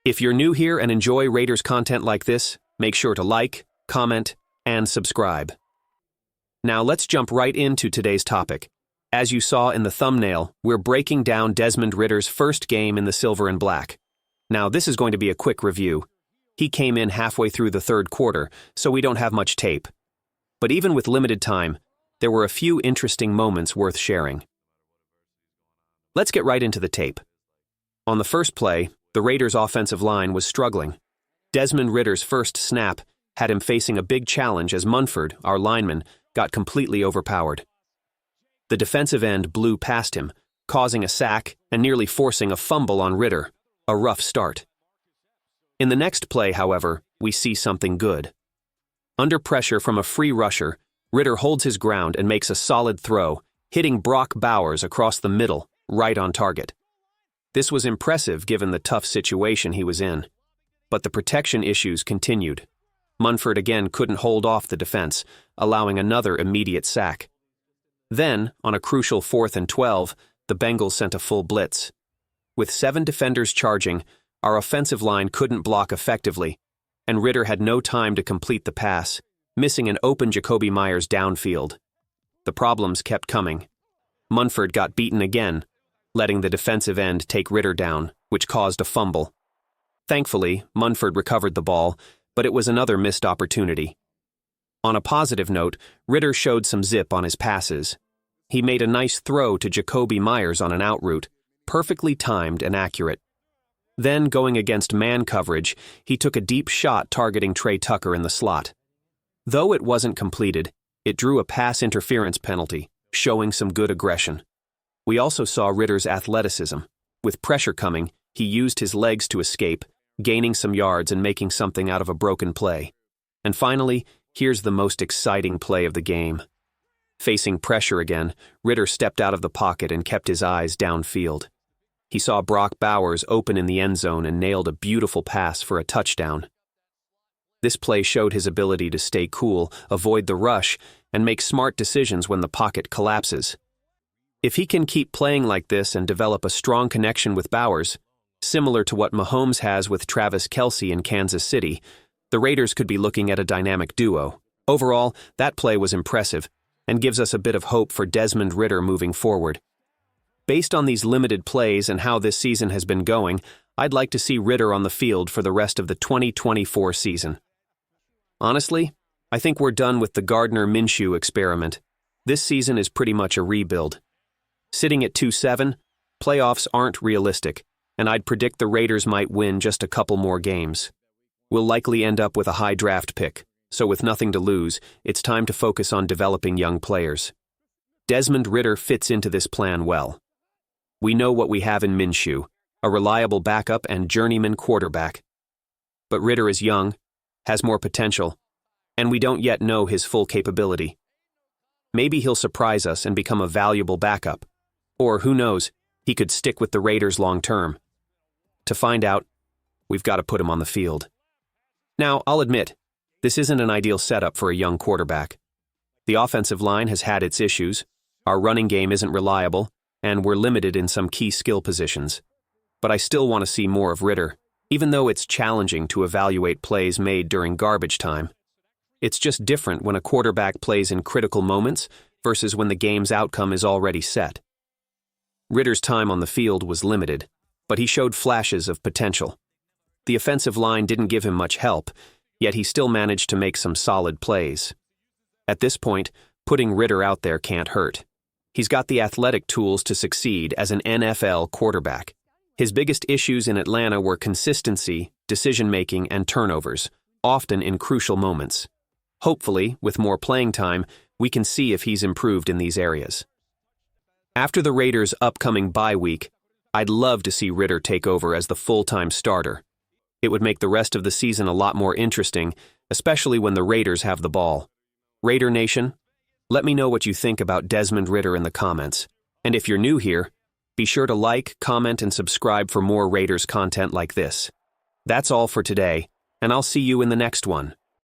If you're new here and enjoy Raiders content like this, make sure to like, comment, and subscribe. Now let's jump right into today's topic. As you saw in the thumbnail, we're breaking down Desmond Ridder's first game in the silver and black. Now this is going to be a quick review. He came in halfway through the third quarter, so we don't have much tape. But even with limited time, there were a few interesting moments worth sharing. Let's get right into the tape. On the first play, the Raiders' offensive line was struggling. Desmond Ridder's first snap had him facing a big challenge as Munford, our lineman, got completely overpowered. The defensive end blew past him, causing a sack and nearly forcing a fumble on Ridder, a rough start. In the next play, however, we see something good. Under pressure from a free rusher, Ridder holds his ground and makes a solid throw, hitting Brock Bowers across the middle, right on target. This was impressive given the tough situation he was in. But the protection issues continued. Munford again couldn't hold off the defense, allowing another immediate sack. Then, on a crucial 4th and 12, the Bengals sent a full blitz. With 7 defenders charging, our offensive line couldn't block effectively, and Ridder had no time to complete the pass, missing an open Jakobi Meyers downfield. The problems kept coming. Munford got beaten again, letting the defensive end take Ridder down, which caused a fumble. Thankfully, Munford recovered the ball, but it was another missed opportunity. On a positive note, Ridder showed some zip on his passes. He made a nice throw to Jakobi Meyers on an out route, perfectly timed and accurate. Then, going against man coverage, he took a deep shot targeting Trey Tucker in the slot. Though it wasn't completed, it drew a pass interference penalty, showing some good aggression. We also saw Ridder's athleticism. With pressure coming, he used his legs to escape, gaining some yards and making something out of a broken play. And finally, here's the most exciting play of the game. Facing pressure again, Ridder stepped out of the pocket and kept his eyes downfield. He saw Brock Bowers open in the end zone and nailed a beautiful pass for a touchdown. This play showed his ability to stay cool, avoid the rush, and make smart decisions when the pocket collapses. If he can keep playing like this and develop a strong connection with Bowers, similar to what Mahomes has with Travis Kelce in Kansas City, the Raiders could be looking at a dynamic duo. Overall, that play was impressive and gives us a bit of hope for Desmond Ridder moving forward. Based on these limited plays and how this season has been going, I'd like to see Ridder on the field for the rest of the 2024 season. Honestly, I think we're done with the Gardner Minshew experiment. This season is pretty much a rebuild. Sitting at 2-7, playoffs aren't realistic, and I'd predict the Raiders might win just a couple more games. We'll likely end up with a high draft pick, so with nothing to lose, it's time to focus on developing young players. Desmond Ridder fits into this plan well. We know what we have in Minshew, a reliable backup and journeyman quarterback. But Ridder is young, has more potential, and we don't yet know his full capability. Maybe he'll surprise us and become a valuable backup. Or, who knows, he could stick with the Raiders long term. To find out, we've got to put him on the field. Now, I'll admit, this isn't an ideal setup for a young quarterback. The offensive line has had its issues, our running game isn't reliable, and we're limited in some key skill positions. But I still want to see more of Ridder, even though it's challenging to evaluate plays made during garbage time. It's just different when a quarterback plays in critical moments versus when the game's outcome is already set. Ridder's time on the field was limited, but he showed flashes of potential. The offensive line didn't give him much help, yet he still managed to make some solid plays. At this point, putting Ridder out there can't hurt. He's got the athletic tools to succeed as an NFL quarterback. His biggest issues in Atlanta were consistency, decision-making, and turnovers, often in crucial moments. Hopefully, with more playing time, we can see if he's improved in these areas. After the Raiders' upcoming bye week, I'd love to see Ridder take over as the full-time starter. It would make the rest of the season a lot more interesting, especially when the Raiders have the ball. Raider Nation, let me know what you think about Desmond Ridder in the comments. And if you're new here, be sure to like, comment, and subscribe for more Raiders content like this. That's all for today, and I'll see you in the next one.